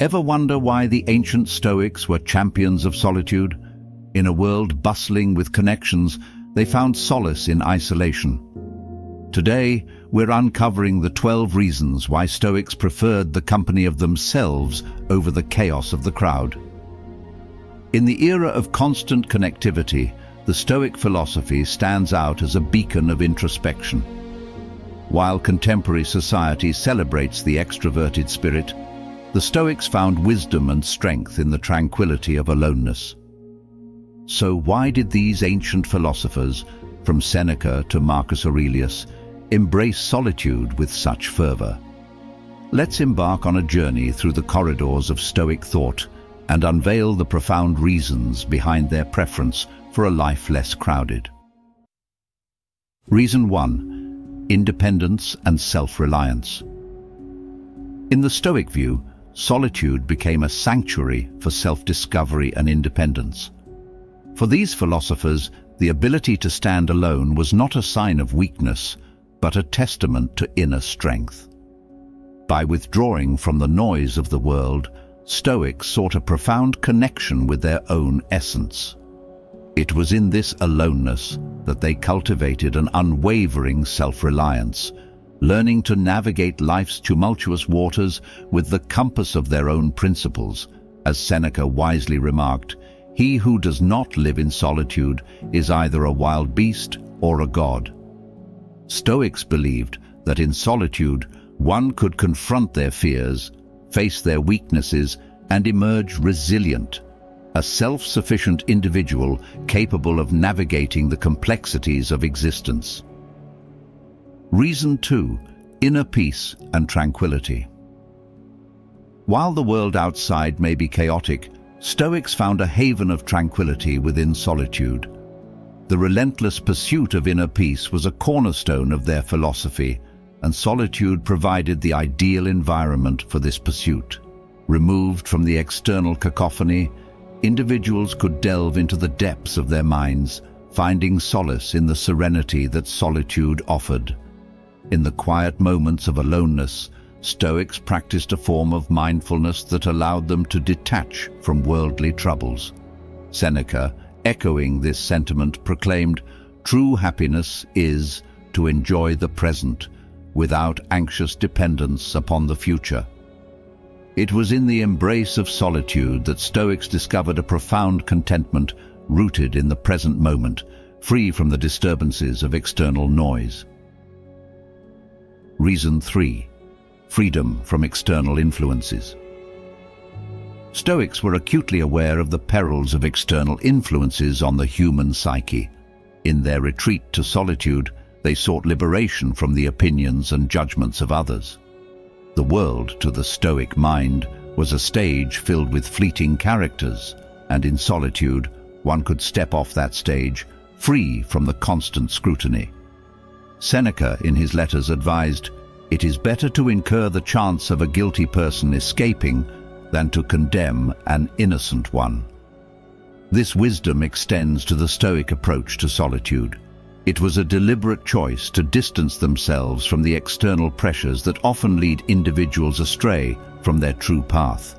Ever wonder why the ancient Stoics were champions of solitude? In a world bustling with connections, they found solace in isolation. Today, we're uncovering the 12 reasons why Stoics preferred the company of themselves over the chaos of the crowd. In the era of constant connectivity, the Stoic philosophy stands out as a beacon of introspection. While contemporary society celebrates the extroverted spirit, the Stoics found wisdom and strength in the tranquility of aloneness. So why did these ancient philosophers, from Seneca to Marcus Aurelius, embrace solitude with such fervor? Let's embark on a journey through the corridors of Stoic thought and unveil the profound reasons behind their preference for a life less crowded. Reason 1. Independence and self-reliance. In the Stoic view, solitude became a sanctuary for self-discovery and independence. For these philosophers, the ability to stand alone was not a sign of weakness, but a testament to inner strength. By withdrawing from the noise of the world, Stoics sought a profound connection with their own essence. It was in this aloneness that they cultivated an unwavering self-reliance, learning to navigate life's tumultuous waters with the compass of their own principles. As Seneca wisely remarked, "He who does not live in solitude is either a wild beast or a god." Stoics believed that in solitude one could confront their fears, face their weaknesses, and emerge resilient, a self-sufficient individual capable of navigating the complexities of existence. Reason 2. Inner peace and tranquility. While the world outside may be chaotic, Stoics found a haven of tranquility within solitude. The relentless pursuit of inner peace was a cornerstone of their philosophy, and solitude provided the ideal environment for this pursuit. Removed from the external cacophony, individuals could delve into the depths of their minds, finding solace in the serenity that solitude offered. In the quiet moments of aloneness, Stoics practiced a form of mindfulness that allowed them to detach from worldly troubles. Seneca, echoing this sentiment, proclaimed, "True happiness is to enjoy the present, without anxious dependence upon the future." It was in the embrace of solitude that Stoics discovered a profound contentment rooted in the present moment, free from the disturbances of external noise. Reason 3. Freedom from external influences. Stoics were acutely aware of the perils of external influences on the human psyche. In their retreat to solitude, they sought liberation from the opinions and judgments of others. The world, to the Stoic mind, was a stage filled with fleeting characters, and in solitude, one could step off that stage, free from the constant scrutiny. Seneca, in his letters, advised, "It is better to incur the chance of a guilty person escaping than to condemn an innocent one." This wisdom extends to the Stoic approach to solitude. It was a deliberate choice to distance themselves from the external pressures that often lead individuals astray from their true path.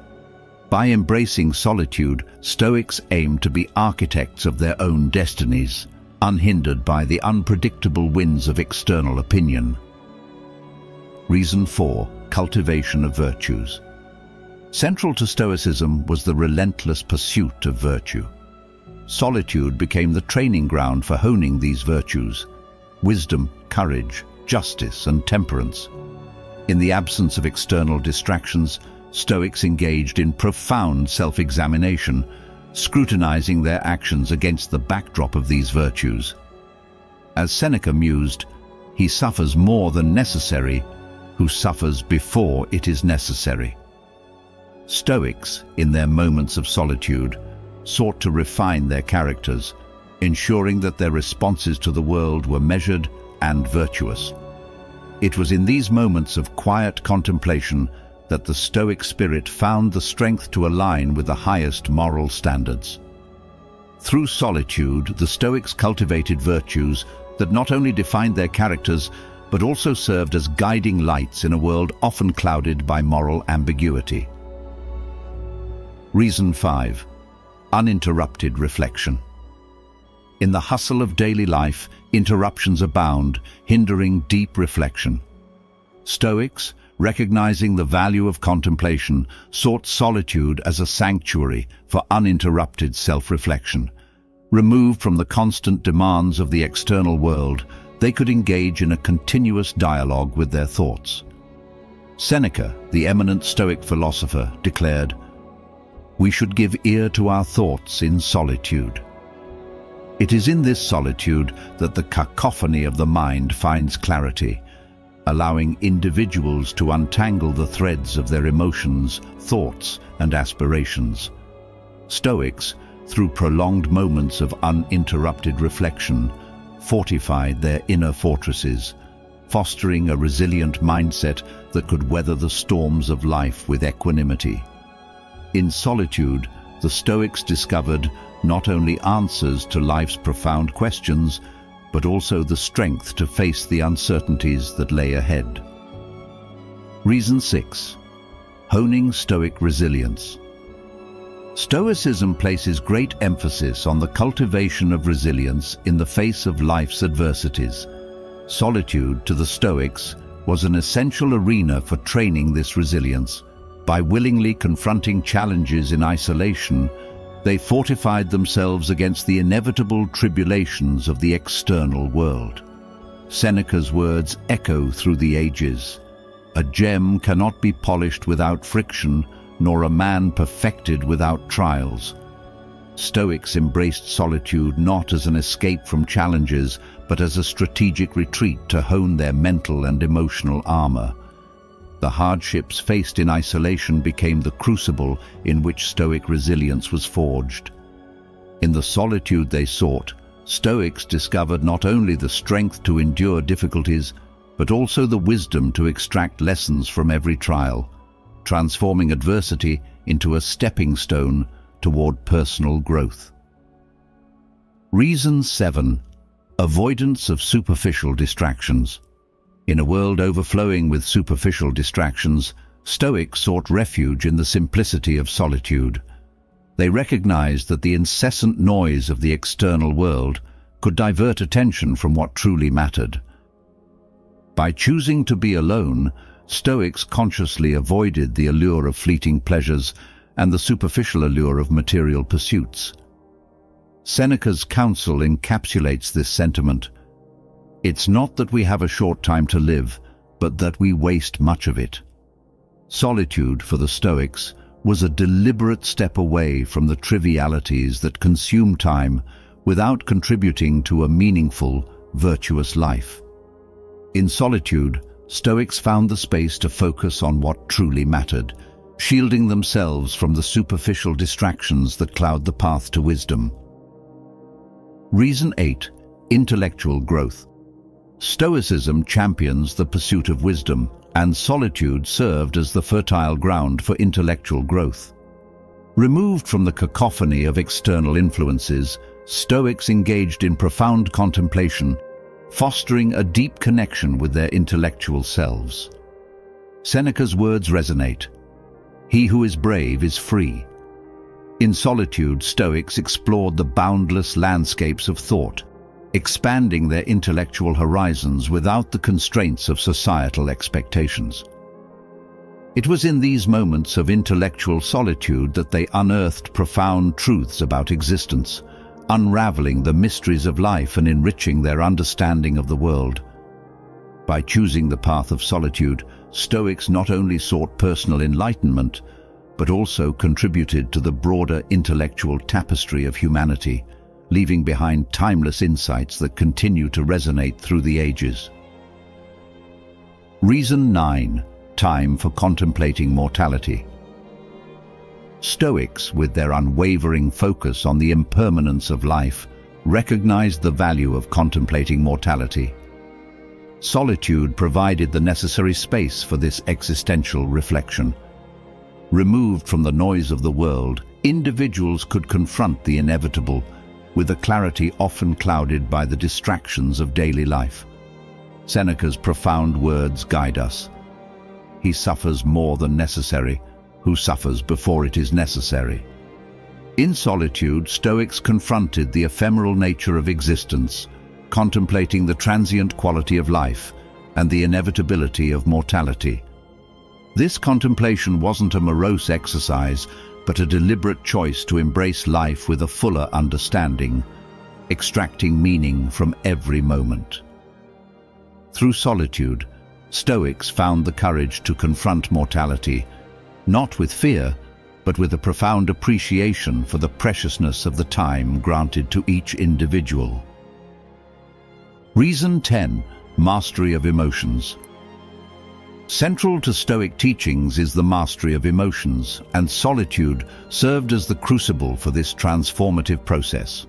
By embracing solitude, Stoics aimed to be architects of their own destinies, unhindered by the unpredictable winds of external opinion. Reason 4. Cultivation of Virtues. Central to Stoicism was the relentless pursuit of virtue. Solitude became the training ground for honing these virtues: wisdom, courage, justice, and temperance. In the absence of external distractions, Stoics engaged in profound self-examination, scrutinizing their actions against the backdrop of these virtues. As Seneca mused, "He suffers more than necessary who suffers before it is necessary." Stoics, in their moments of solitude, sought to refine their characters, ensuring that their responses to the world were measured and virtuous. It was in these moments of quiet contemplation that the Stoic spirit found the strength to align with the highest moral standards. Through solitude, the Stoics cultivated virtues that not only defined their characters, but also served as guiding lights in a world often clouded by moral ambiguity. Reason 5. Uninterrupted reflection. In the hustle of daily life, interruptions abound, hindering deep reflection. Stoics, recognizing the value of contemplation, sought solitude as a sanctuary for uninterrupted self-reflection. Removed from the constant demands of the external world, they could engage in a continuous dialogue with their thoughts. Seneca, the eminent Stoic philosopher, declared, "We should give ear to our thoughts in solitude." It is in this solitude that the cacophony of the mind finds clarity, allowing individuals to untangle the threads of their emotions, thoughts, and aspirations. Stoics, through prolonged moments of uninterrupted reflection, fortified their inner fortresses, fostering a resilient mindset that could weather the storms of life with equanimity. In solitude, the Stoics discovered not only answers to life's profound questions, but also the strength to face the uncertainties that lay ahead. Reason 6. Honing Stoic resilience. Stoicism places great emphasis on the cultivation of resilience in the face of life's adversities. Solitude, to the Stoics, was an essential arena for training this resilience. By willingly confronting challenges in isolation, they fortified themselves against the inevitable tribulations of the external world. Seneca's words echo through the ages. "A gem cannot be polished without friction, nor a man perfected without trials." Stoics embraced solitude not as an escape from challenges, but as a strategic retreat to hone their mental and emotional armor. The hardships faced in isolation became the crucible in which Stoic resilience was forged. In the solitude they sought, Stoics discovered not only the strength to endure difficulties, but also the wisdom to extract lessons from every trial, transforming adversity into a stepping stone toward personal growth. Reason 7. Avoidance of superficial distractions. In a world overflowing with superficial distractions, Stoics sought refuge in the simplicity of solitude. They recognized that the incessant noise of the external world could divert attention from what truly mattered. By choosing to be alone, Stoics consciously avoided the allure of fleeting pleasures and the superficial allure of material pursuits. Seneca's counsel encapsulates this sentiment. "It's not that we have a short time to live, but that we waste much of it." Solitude, for the Stoics, was a deliberate step away from the trivialities that consume time without contributing to a meaningful, virtuous life. In solitude, Stoics found the space to focus on what truly mattered, shielding themselves from the superficial distractions that cloud the path to wisdom. Reason 8. Intellectual growth. Stoicism champions the pursuit of wisdom, and solitude served as the fertile ground for intellectual growth. Removed from the cacophony of external influences, Stoics engaged in profound contemplation, fostering a deep connection with their intellectual selves. Seneca's words resonate. "He who is brave is free." In solitude, Stoics explored the boundless landscapes of thought, expanding their intellectual horizons without the constraints of societal expectations. It was in these moments of intellectual solitude that they unearthed profound truths about existence, unraveling the mysteries of life and enriching their understanding of the world. By choosing the path of solitude, Stoics not only sought personal enlightenment, but also contributed to the broader intellectual tapestry of humanity, leaving behind timeless insights that continue to resonate through the ages. Reason 9. Time for contemplating mortality. Stoics, with their unwavering focus on the impermanence of life, recognized the value of contemplating mortality. Solitude provided the necessary space for this existential reflection. Removed from the noise of the world, individuals could confront the inevitable, with a clarity often clouded by the distractions of daily life. Seneca's profound words guide us. "He suffers more than necessary, who suffers before it is necessary. In solitude, Stoics confronted the ephemeral nature of existence, contemplating the transient quality of life and the inevitability of mortality. This contemplation wasn't a morose exercise, but a deliberate choice to embrace life with a fuller understanding, extracting meaning from every moment. Through solitude, Stoics found the courage to confront mortality, not with fear, but with a profound appreciation for the preciousness of the time granted to each individual. Reason 10. Mastery of emotions. Central to Stoic teachings is the mastery of emotions, and solitude served as the crucible for this transformative process.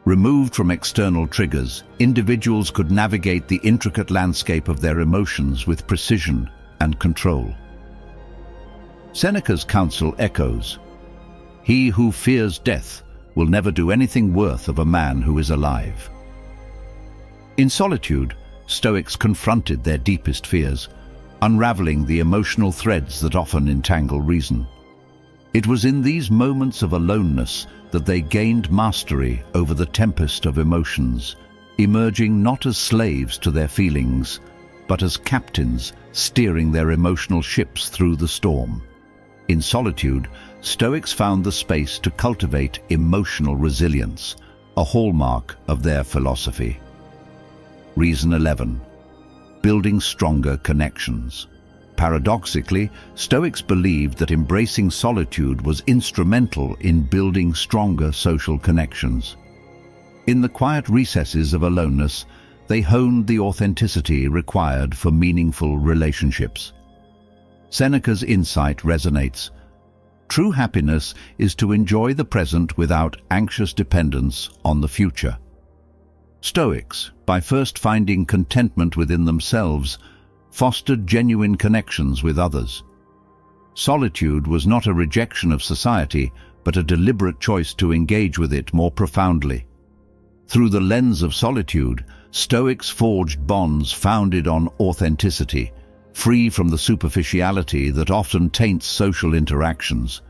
Removed from external triggers, individuals could navigate the intricate landscape of their emotions with precision and control. Seneca's counsel echoes, "He who fears death will never do anything worth of a man who is alive." In solitude, Stoics confronted their deepest fears, unraveling the emotional threads that often entangle reason. It was in these moments of aloneness that they gained mastery over the tempest of emotions, emerging not as slaves to their feelings, but as captains steering their emotional ships through the storm. In solitude, Stoics found the space to cultivate emotional resilience, a hallmark of their philosophy. Reason 11. Building stronger connections. Paradoxically, Stoics believed that embracing solitude was instrumental in building stronger social connections. In the quiet recesses of aloneness, they honed the authenticity required for meaningful relationships. Seneca's insight resonates. True happiness is to enjoy the present without anxious dependence on the future. Stoics, by first finding contentment within themselves, fostered genuine connections with others. Solitude was not a rejection of society, but a deliberate choice to engage with it more profoundly. Through the lens of solitude, Stoics forged bonds founded on authenticity, free from the superficiality that often taints social interactions.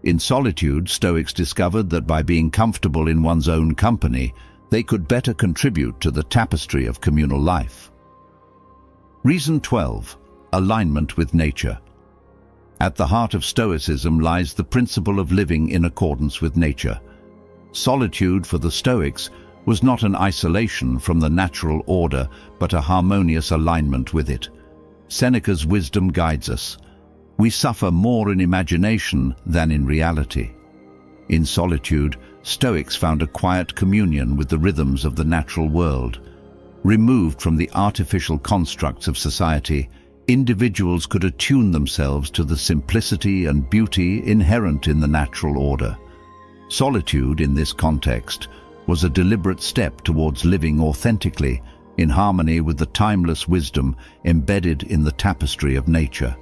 In solitude, Stoics discovered that by being comfortable in one's own company, they could better contribute to the tapestry of communal life. Reason 12. Alignment with nature. At the heart of Stoicism lies the principle of living in accordance with nature. Solitude for the Stoics was not an isolation from the natural order, but a harmonious alignment with it. Seneca's wisdom guides us. We suffer more in imagination than in reality. In solitude, Stoics found a quiet communion with the rhythms of the natural world. Removed from the artificial constructs of society, individuals could attune themselves to the simplicity and beauty inherent in the natural order. Solitude, in this context, was a deliberate step towards living authentically, in harmony with the timeless wisdom embedded in the tapestry of nature.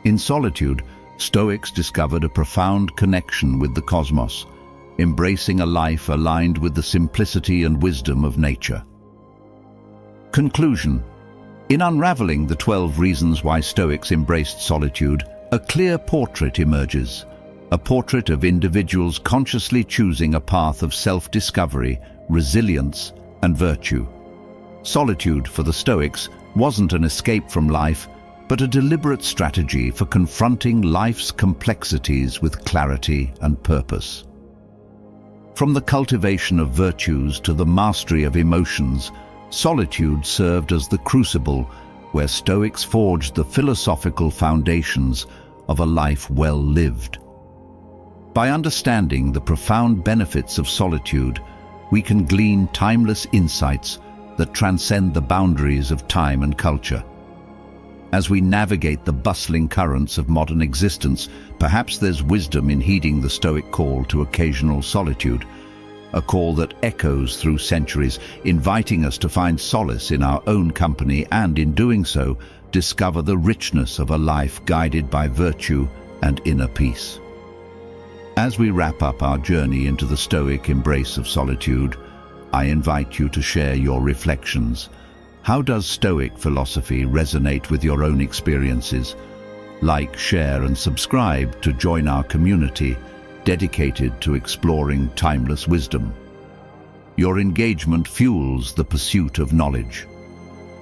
In solitude, Stoics discovered a profound connection with the cosmos, embracing a life aligned with the simplicity and wisdom of nature. Conclusion. In unraveling the 12 reasons why Stoics embraced solitude, a clear portrait emerges, a portrait of individuals consciously choosing a path of self-discovery, resilience, and virtue. Solitude for the Stoics wasn't an escape from life, but a deliberate strategy for confronting life's complexities with clarity and purpose. From the cultivation of virtues to the mastery of emotions, solitude served as the crucible where Stoics forged the philosophical foundations of a life well lived. By understanding the profound benefits of solitude, we can glean timeless insights that transcend the boundaries of time and culture. As we navigate the bustling currents of modern existence, perhaps there's wisdom in heeding the Stoic call to occasional solitude, a call that echoes through centuries, inviting us to find solace in our own company and, in doing so, discover the richness of a life guided by virtue and inner peace. As we wrap up our journey into the Stoic embrace of solitude, I invite you to share your reflections. How does Stoic philosophy resonate with your own experiences? Like, share and subscribe to join our community dedicated to exploring timeless wisdom. Your engagement fuels the pursuit of knowledge.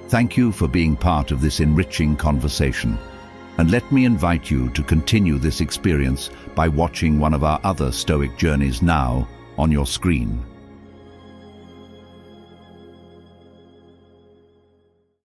Thank you for being part of this enriching conversation, and let me invite you to continue this experience by watching one of our other Stoic journeys now on your screen.